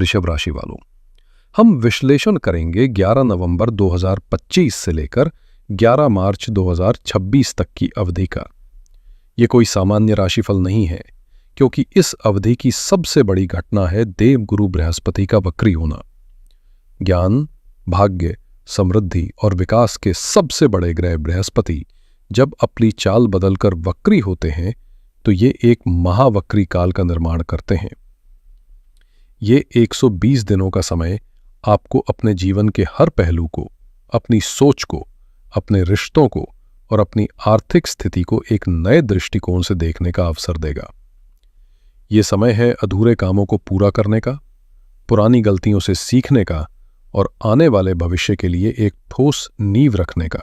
वृषभ राशि वालों, हम विश्लेषण करेंगे 11 नवंबर 2025 से लेकर 11 मार्च 2026 तक की अवधि का। ये कोई सामान्य राशिफल नहीं है, क्योंकि इस अवधि की सबसे बड़ी घटना है देवगुरु बृहस्पति का वक्री होना। ज्ञान, भाग्य, समृद्धि और विकास के सबसे बड़े ग्रह बृहस्पति जब अपनी चाल बदलकर वक्री होते हैं तो ये एक महावक्री काल का निर्माण करते हैं। ये 120 दिनों का समय आपको अपने जीवन के हर पहलू को, अपनी सोच को, अपने रिश्तों को और अपनी आर्थिक स्थिति को एक नए दृष्टिकोण से देखने का अवसर देगा। ये समय है अधूरे कामों को पूरा करने का, पुरानी गलतियों से सीखने का और आने वाले भविष्य के लिए एक ठोस नींव रखने का।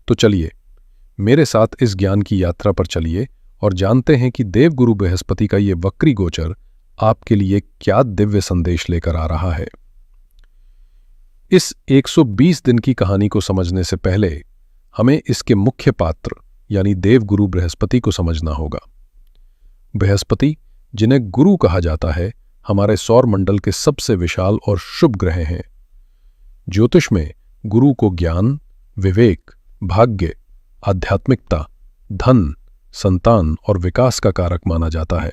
तो चलिए मेरे साथ इस ज्ञान की यात्रा पर चलिए और जानते हैं कि देवगुरु बृहस्पति का ये वक्री गोचर आपके लिए क्या दिव्य संदेश लेकर आ रहा है। इस 120 दिन की कहानी को समझने से पहले हमें इसके मुख्य पात्र यानी देवगुरु बृहस्पति को समझना होगा। बृहस्पति, जिन्हें गुरु कहा जाता है, हमारे सौर मंडल के सबसे विशाल और शुभ ग्रह हैं। ज्योतिष में गुरु को ज्ञान, विवेक, भाग्य, आध्यात्मिकता, धन, संतान और विकास का कारक माना जाता है।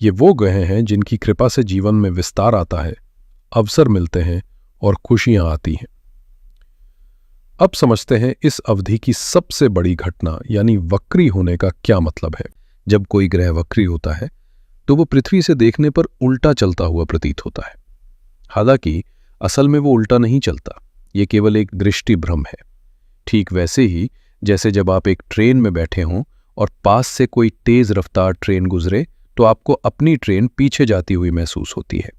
ये वो ग्रह हैं जिनकी कृपा से जीवन में विस्तार आता है, अवसर मिलते हैं और खुशियां आती हैं। अब समझते हैं इस अवधि की सबसे बड़ी घटना यानी वक्री होने का क्या मतलब है। जब कोई ग्रह वक्री होता है तो वो पृथ्वी से देखने पर उल्टा चलता हुआ प्रतीत होता है। हालांकि असल में वो उल्टा नहीं चलता, ये केवल एक दृष्टि भ्रम है। ठीक वैसे ही जैसे जब आप एक ट्रेन में बैठे हों और पास से कोई तेज रफ्तार ट्रेन गुजरे तो आपको अपनी ट्रेन पीछे जाती हुई महसूस होती है।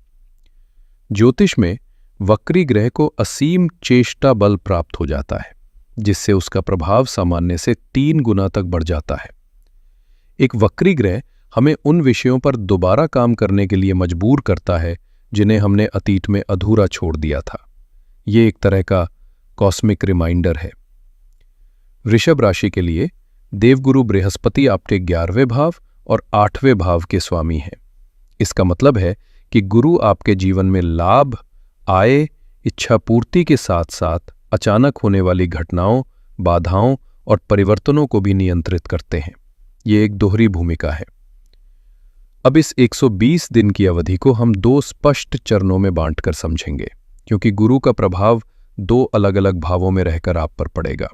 ज्योतिष में वक्री ग्रह को असीम चेष्टा बल प्राप्त हो जाता है, जिससे उसका प्रभाव सामान्य से 3 गुना तक बढ़ जाता है। एक वक्री ग्रह हमें उन विषयों पर दोबारा काम करने के लिए मजबूर करता है जिन्हें हमने अतीत में अधूरा छोड़ दिया था। ये एक तरह का कॉस्मिक रिमाइंडर है। वृषभ राशि के लिए देवगुरु बृहस्पति आपके 11वें भाव और 8वें भाव के स्वामी हैं। इसका मतलब है कि गुरु आपके जीवन में लाभ, आय, इच्छा पूर्ति के साथ साथ अचानक होने वाली घटनाओं, बाधाओं और परिवर्तनों को भी नियंत्रित करते हैं। ये एक दोहरी भूमिका है। अब इस 120 दिन की अवधि को हम 2 स्पष्ट चरणों में बांटकर समझेंगे, क्योंकि गुरु का प्रभाव 2 अलग अलग भावों में रहकर आप पर पड़ेगा।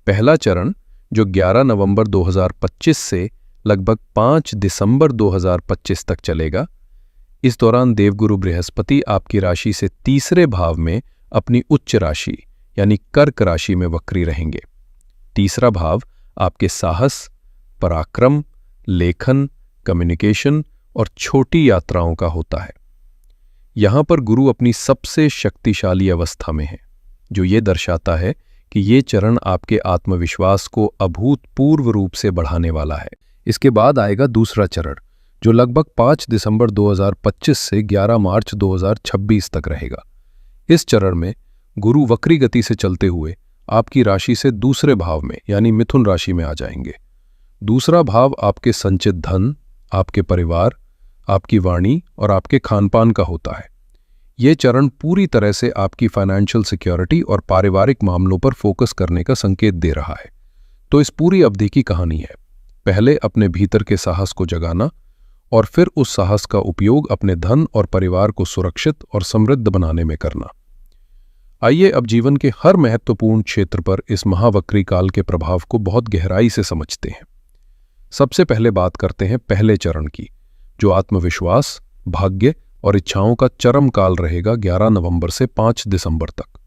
पहला चरण जो 11 नवंबर 2025 से लगभग 5 दिसंबर 2025 तक चलेगा, इस दौरान देवगुरु बृहस्पति आपकी राशि से तीसरे भाव में अपनी उच्च राशि यानी कर्क राशि में वक्री रहेंगे। तीसरा भाव आपके साहस, पराक्रम, लेखन, कम्युनिकेशन और छोटी यात्राओं का होता है। यहां पर गुरु अपनी सबसे शक्तिशाली अवस्था में है, जो ये दर्शाता है कि ये चरण आपके आत्मविश्वास को अभूतपूर्व रूप से बढ़ाने वाला है। इसके बाद आएगा दूसरा चरण, जो लगभग 5 दिसंबर 2025 से 11 मार्च 2026 तक रहेगा। इस चरण में गुरु वक्री गति से चलते हुए आपकी राशि से दूसरे भाव में यानी मिथुन राशि में आ जाएंगे। दूसरा भाव आपके संचित धन, आपके परिवार, आपकी वाणी और आपके खानपान का होता है। ये चरण पूरी तरह से आपकी फाइनेंशियल सिक्योरिटी और पारिवारिक मामलों पर फोकस करने का संकेत दे रहा है। तो इस पूरी अवधि की कहानी है, पहले अपने भीतर के साहस को जगाना और फिर उस साहस का उपयोग अपने धन और परिवार को सुरक्षित और समृद्ध बनाने में करना। आइए अब जीवन के हर महत्वपूर्ण क्षेत्र पर इस महावक्री काल के प्रभाव को बहुत गहराई से समझते हैं। सबसे पहले बात करते हैं पहले चरण की, जो आत्मविश्वास, भाग्य और इच्छाओं का चरम काल रहेगा 11 नवंबर से 5 दिसंबर तक।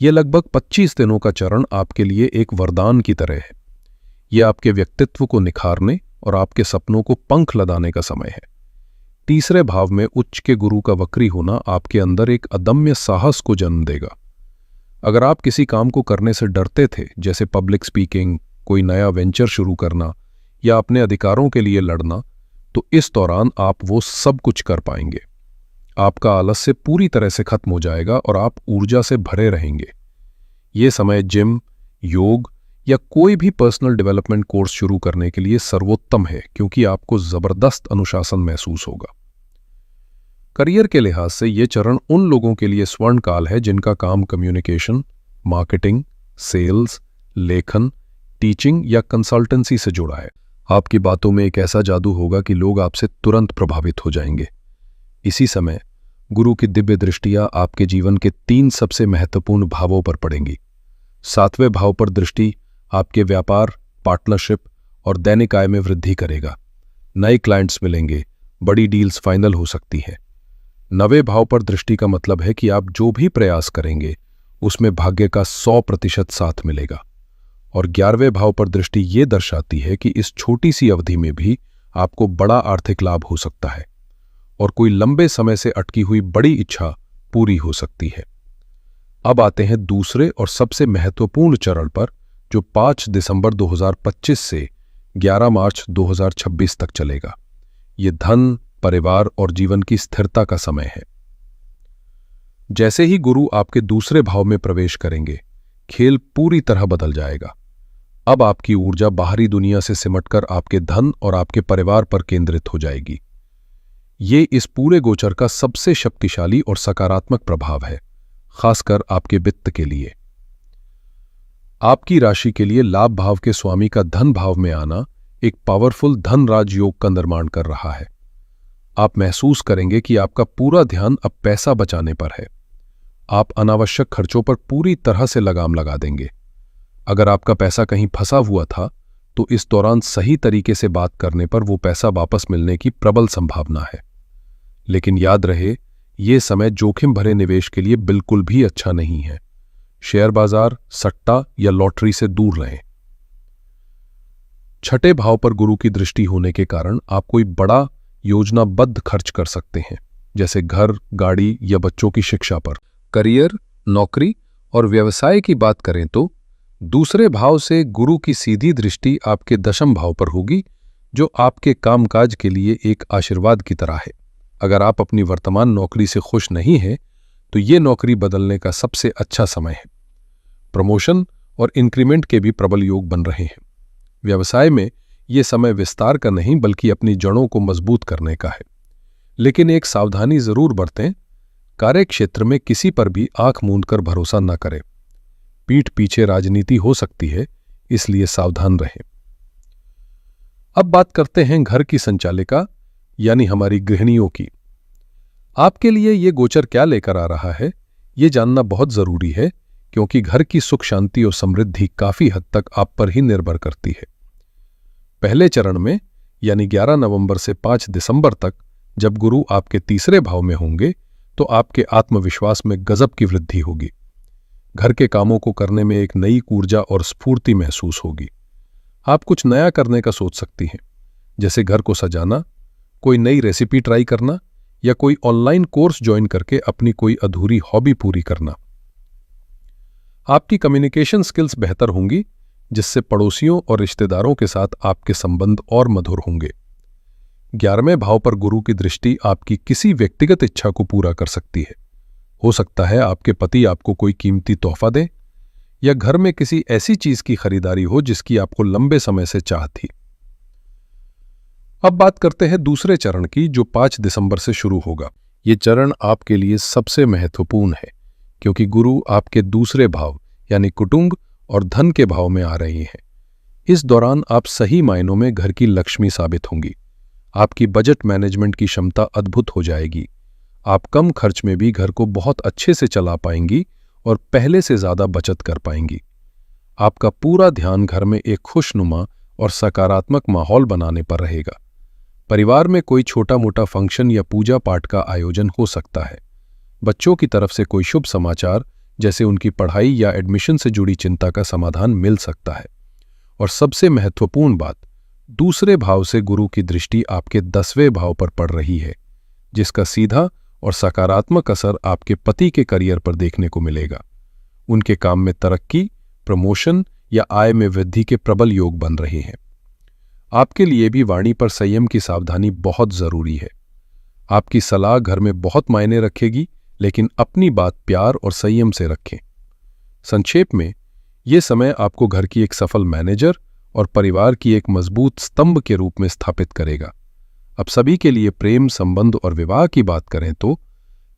यह लगभग 25 दिनों का चरण आपके लिए एक वरदान की तरह है। यह आपके व्यक्तित्व को निखारने और आपके सपनों को पंख लदाने का समय है। तीसरे भाव में उच्च के गुरु का वक्री होना आपके अंदर एक अदम्य साहस को जन्म देगा। अगर आप किसी काम को करने से डरते थे, जैसे पब्लिक स्पीकिंग, कोई नया वेंचर शुरू करना या अपने अधिकारों के लिए लड़ना, तो इस दौरान आप वो सब कुछ कर पाएंगे। आपका आलस्य पूरी तरह से खत्म हो जाएगा और आप ऊर्जा से भरे रहेंगे। ये समय जिम, योग या कोई भी पर्सनल डेवलपमेंट कोर्स शुरू करने के लिए सर्वोत्तम है, क्योंकि आपको जबरदस्त अनुशासन महसूस होगा। करियर के लिहाज से ये चरण उन लोगों के लिए स्वर्ण काल है जिनका काम कम्युनिकेशन, मार्केटिंग, सेल्स, लेखन, टीचिंग या कंसल्टेंसी से जुड़ा है। आपकी बातों में एक ऐसा जादू होगा कि लोग आपसे तुरंत प्रभावित हो जाएंगे। इसी समय गुरु की दिव्य दृष्टियां आपके जीवन के 3 सबसे महत्वपूर्ण भावों पर पड़ेंगी। 7वें भाव पर दृष्टि आपके व्यापार, पार्टनरशिप और दैनिक आय में वृद्धि करेगा। नए क्लाइंट्स मिलेंगे, बड़ी डील्स फाइनल हो सकती हैं। 9वें भाव पर दृष्टि का मतलब है कि आप जो भी प्रयास करेंगे उसमें भाग्य का 100% साथ मिलेगा। और 11वें भाव पर दृष्टि ये दर्शाती है कि इस छोटी सी अवधि में भी आपको बड़ा आर्थिक लाभ हो सकता है और कोई लंबे समय से अटकी हुई बड़ी इच्छा पूरी हो सकती है। अब आते हैं दूसरे और सबसे महत्वपूर्ण चरण पर, जो 5 दिसंबर 2025 से 11 मार्च 2026 तक चलेगा। ये धन, परिवार और जीवन की स्थिरता का समय है। जैसे ही गुरु आपके दूसरे भाव में प्रवेश करेंगे, खेल पूरी तरह बदल जाएगा। अब आपकी ऊर्जा बाहरी दुनिया से सिमटकर आपके धन और आपके परिवार पर केंद्रित हो जाएगी। ये इस पूरे गोचर का सबसे शक्तिशाली और सकारात्मक प्रभाव है, खासकर आपके वित्त के लिए। आपकी राशि के लिए लाभ भाव के स्वामी का धन भाव में आना एक पावरफुल धन राज योग का निर्माण कर रहा है। आप महसूस करेंगे कि आपका पूरा ध्यान अब पैसा बचाने पर है। आप अनावश्यक खर्चों पर पूरी तरह से लगाम लगा देंगे। अगर आपका पैसा कहीं फंसा हुआ था तो इस दौरान सही तरीके से बात करने पर वो पैसा वापस मिलने की प्रबल संभावना है। लेकिन याद रहे, ये समय जोखिम भरे निवेश के लिए बिल्कुल भी अच्छा नहीं है। शेयर बाजार, सट्टा या लॉटरी से दूर रहें। 6ठे भाव पर गुरु की दृष्टि होने के कारण आप कोई बड़ा योजनाबद्ध खर्च कर सकते हैं, जैसे घर, गाड़ी या बच्चों की शिक्षा पर। करियर, नौकरी और व्यवसाय की बात करें तो दूसरे भाव से गुरु की सीधी दृष्टि आपके 10वें भाव पर होगी, जो आपके कामकाज के लिए एक आशीर्वाद की तरह है। अगर आप अपनी वर्तमान नौकरी से खुश नहीं हैं, तो ये नौकरी बदलने का सबसे अच्छा समय है। प्रमोशन और इंक्रीमेंट के भी प्रबल योग बन रहे हैं। व्यवसाय में ये समय विस्तार का नहीं बल्कि अपनी जड़ों को मजबूत करने का है। लेकिन एक सावधानी जरूर बरतें, कार्य क्षेत्र में किसी पर भी आंख मूंद कर भरोसा न करें। पीठ पीछे राजनीति हो सकती है, इसलिए सावधान रहें। अब बात करते हैं घर की संचालिका यानी हमारी गृहिणियों की। आपके लिए ये गोचर क्या लेकर आ रहा है, ये जानना बहुत जरूरी है, क्योंकि घर की सुख शांति और समृद्धि काफी हद तक आप पर ही निर्भर करती है। पहले चरण में यानी 11 नवंबर से 5 दिसंबर तक, जब गुरु आपके तीसरे भाव में होंगे, तो आपके आत्मविश्वास में गजब की वृद्धि होगी। घर के कामों को करने में एक नई ऊर्जा और स्फूर्ति महसूस होगी। आप कुछ नया करने का सोच सकती हैं, जैसे घर को सजाना, कोई नई रेसिपी ट्राई करना या कोई ऑनलाइन कोर्स ज्वाइन करके अपनी कोई अधूरी हॉबी पूरी करना। आपकी कम्युनिकेशन स्किल्स बेहतर होंगी, जिससे पड़ोसियों और रिश्तेदारों के साथ आपके संबंध और मधुर होंगे। 11वें भाव पर गुरु की दृष्टि आपकी किसी व्यक्तिगत इच्छा को पूरा कर सकती है। हो सकता है आपके पति आपको कोई कीमती तोहफा दें या घर में किसी ऐसी चीज की खरीदारी हो जिसकी आपको लंबे समय से चाह थी। अब बात करते हैं दूसरे चरण की, जो 5 दिसंबर से शुरू होगा। ये चरण आपके लिए सबसे महत्वपूर्ण है, क्योंकि गुरु आपके दूसरे भाव यानी कुटुंब और धन के भाव में आ रहे हैं। इस दौरान आप सही मायनों में घर की लक्ष्मी साबित होंगी। आपकी बजट मैनेजमेंट की क्षमता अद्भुत हो जाएगी। आप कम खर्च में भी घर को बहुत अच्छे से चला पाएंगी और पहले से ज्यादा बचत कर पाएंगी। आपका पूरा ध्यान घर में एक खुशनुमा और सकारात्मक माहौल बनाने पर रहेगा। परिवार में कोई छोटा मोटा फंक्शन या पूजा पाठ का आयोजन हो सकता है। बच्चों की तरफ से कोई शुभ समाचार, जैसे उनकी पढ़ाई या एडमिशन से जुड़ी चिंता का समाधान मिल सकता है। और सबसे महत्वपूर्ण बात, दूसरे भाव से गुरु की दृष्टि आपके 10वें भाव पर पड़ रही है, जिसका सीधा और सकारात्मक असर आपके पति के करियर पर देखने को मिलेगा। उनके काम में तरक्की, प्रमोशन या आय में वृद्धि के प्रबल योग बन रहे हैं। आपके लिए भी वाणी पर संयम की सावधानी बहुत जरूरी है। आपकी सलाह घर में बहुत मायने रखेगी, लेकिन अपनी बात प्यार और संयम से रखें। संक्षेप में, यह समय आपको घर की एक सफल मैनेजर और परिवार की एक मजबूत स्तंभ के रूप में स्थापित करेगा। अब सभी के लिए प्रेम, संबंध और विवाह की बात करें तो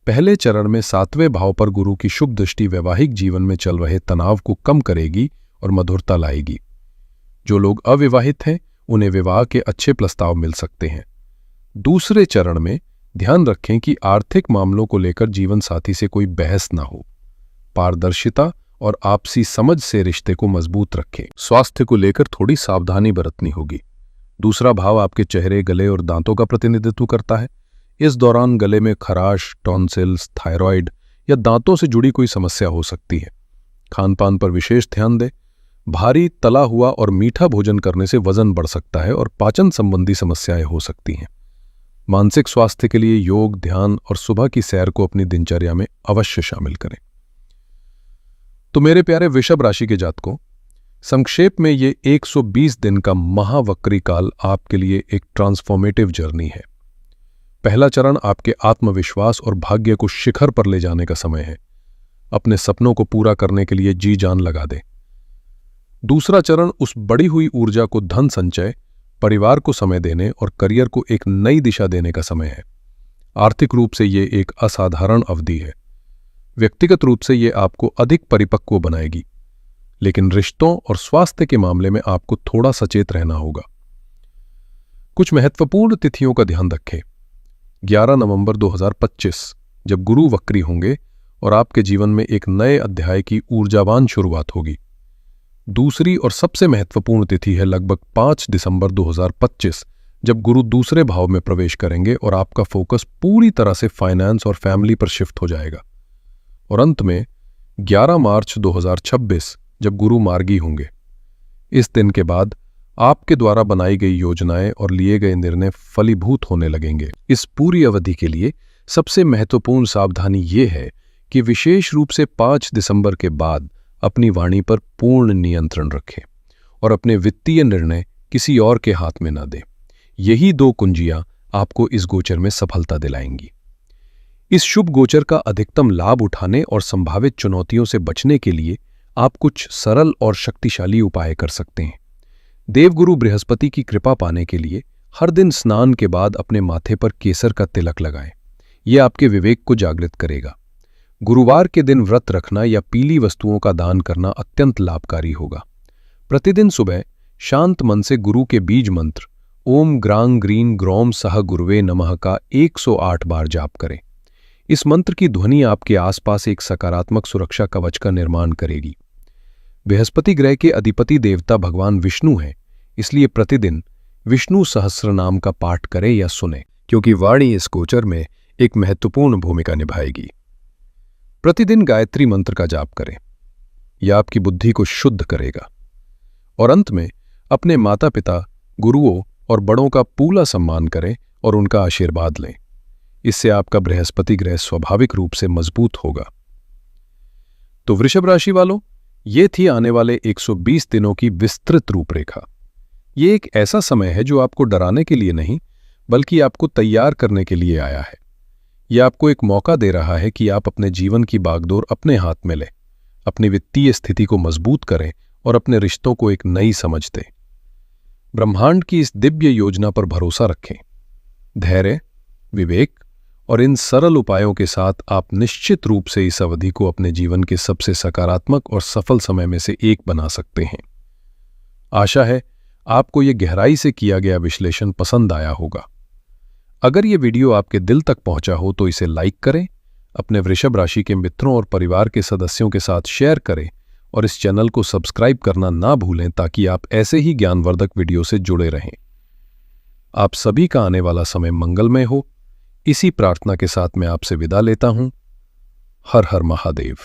पहले चरण में 7वें भाव पर गुरु की शुभ दृष्टि वैवाहिक जीवन में चल रहे तनाव को कम करेगी और मधुरता लाएगी। जो लोग अविवाहित हैं उन्हें विवाह के अच्छे प्रस्ताव मिल सकते हैं। दूसरे चरण में ध्यान रखें कि आर्थिक मामलों को लेकर जीवन साथी से कोई बहस ना हो। पारदर्शिता और आपसी समझ से रिश्ते को मजबूत रखें। स्वास्थ्य को लेकर थोड़ी सावधानी बरतनी होगी। दूसरा भाव आपके चेहरे, गले और दांतों का प्रतिनिधित्व करता है। इस दौरान गले में खराश, टॉन्सिल्स, थायराइड या दांतों से जुड़ी कोई समस्या हो सकती है। खान पान पर विशेष ध्यान दें। भारी तला हुआ और मीठा भोजन करने से वजन बढ़ सकता है और पाचन संबंधी समस्याएं हो सकती हैं। मानसिक स्वास्थ्य के लिए योग, ध्यान और सुबह की सैर को अपनी दिनचर्या में अवश्य शामिल करें। तो मेरे प्यारे वृषभ राशि के जातकों, संक्षेप में ये 120 दिन का महावक्री काल आपके लिए एक ट्रांसफॉर्मेटिव जर्नी है। पहला चरण आपके आत्मविश्वास और भाग्य को शिखर पर ले जाने का समय है। अपने सपनों को पूरा करने के लिए जी जान लगा दें। दूसरा चरण उस बढ़ी हुई ऊर्जा को धन संचय, परिवार को समय देने और करियर को एक नई दिशा देने का समय है। आर्थिक रूप से ये एक असाधारण अवधि है। व्यक्तिगत रूप से ये आपको अधिक परिपक्व बनाएगी, लेकिन रिश्तों और स्वास्थ्य के मामले में आपको थोड़ा सचेत रहना होगा। कुछ महत्वपूर्ण तिथियों का ध्यान रखें। 11 नवंबर 2025 जब गुरु वक्री होंगे और आपके जीवन में एक नए अध्याय की ऊर्जावान शुरुआत होगी। दूसरी और सबसे महत्वपूर्ण तिथि है लगभग 5 दिसंबर 2025 जब गुरु दूसरे भाव में प्रवेश करेंगे और आपका फोकस पूरी तरह से फाइनेंस और फैमिली पर शिफ्ट हो जाएगा। और अंत में 11 मार्च 2026 जब गुरु मार्गी होंगे। इस दिन के बाद आपके द्वारा बनाई गई योजनाएं और लिए गए निर्णय फलीभूत होने लगेंगे। इस पूरी अवधि के लिए सबसे महत्वपूर्ण सावधानी ये है कि विशेष रूप से 5 दिसंबर के बाद अपनी वाणी पर पूर्ण नियंत्रण रखें और अपने वित्तीय निर्णय किसी और के हाथ में न दें। यही 2 कुंजियां आपको इस गोचर में सफलता दिलाएंगी। इस शुभ गोचर का अधिकतम लाभ उठाने और संभावित चुनौतियों से बचने के लिए आप कुछ सरल और शक्तिशाली उपाय कर सकते हैं। देवगुरु बृहस्पति की कृपा पाने के लिए हर दिन स्नान के बाद अपने माथे पर केसर का तिलक लगाएं। यह आपके विवेक को जागृत करेगा। गुरुवार के दिन व्रत रखना या पीली वस्तुओं का दान करना अत्यंत लाभकारी होगा। प्रतिदिन सुबह शांत मन से गुरु के बीज मंत्र ओम ग्रांग ग्रीन ग्रौम सह गुरुवे नमः का 108 बार जाप करें। इस मंत्र की ध्वनि आपके आसपास एक सकारात्मक सुरक्षा कवच का निर्माण करेगी। बृहस्पति ग्रह के अधिपति देवता भगवान विष्णु हैं, इसलिए प्रतिदिन विष्णु सहस्रनाम का पाठ करें या सुने, क्योंकि वाणी इस गोचर में एक महत्वपूर्ण भूमिका निभाएगी। प्रतिदिन गायत्री मंत्र का जाप करें, यह आपकी बुद्धि को शुद्ध करेगा। और अंत में अपने माता पिता, गुरुओं और बड़ों का पूरा सम्मान करें और उनका आशीर्वाद लें। इससे आपका बृहस्पति ग्रह स्वाभाविक रूप से मजबूत होगा। तो वृषभ राशि वालों, ये थी आने वाले 120 दिनों की विस्तृत रूपरेखा। ये एक ऐसा समय है जो आपको डराने के लिए नहीं, बल्कि आपको तैयार करने के लिए आया है। यह आपको एक मौका दे रहा है कि आप अपने जीवन की बागडोर अपने हाथ में लें, अपनी वित्तीय स्थिति को मजबूत करें और अपने रिश्तों को एक नई समझ दें। ब्रह्मांड की इस दिव्य योजना पर भरोसा रखें। धैर्य, विवेक और इन सरल उपायों के साथ आप निश्चित रूप से इस अवधि को अपने जीवन के सबसे सकारात्मक और सफल समय में से एक बना सकते हैं। आशा है आपको ये गहराई से किया गया विश्लेषण पसंद आया होगा। अगर ये वीडियो आपके दिल तक पहुंचा हो तो इसे लाइक करें, अपने वृषभ राशि के मित्रों और परिवार के सदस्यों के साथ शेयर करें और इस चैनल को सब्सक्राइब करना ना भूलें ताकि आप ऐसे ही ज्ञानवर्धक वीडियो से जुड़े रहें। आप सभी का आने वाला समय मंगलमय हो, इसी प्रार्थना के साथ मैं आपसे विदा लेता हूं। हर हर महादेव।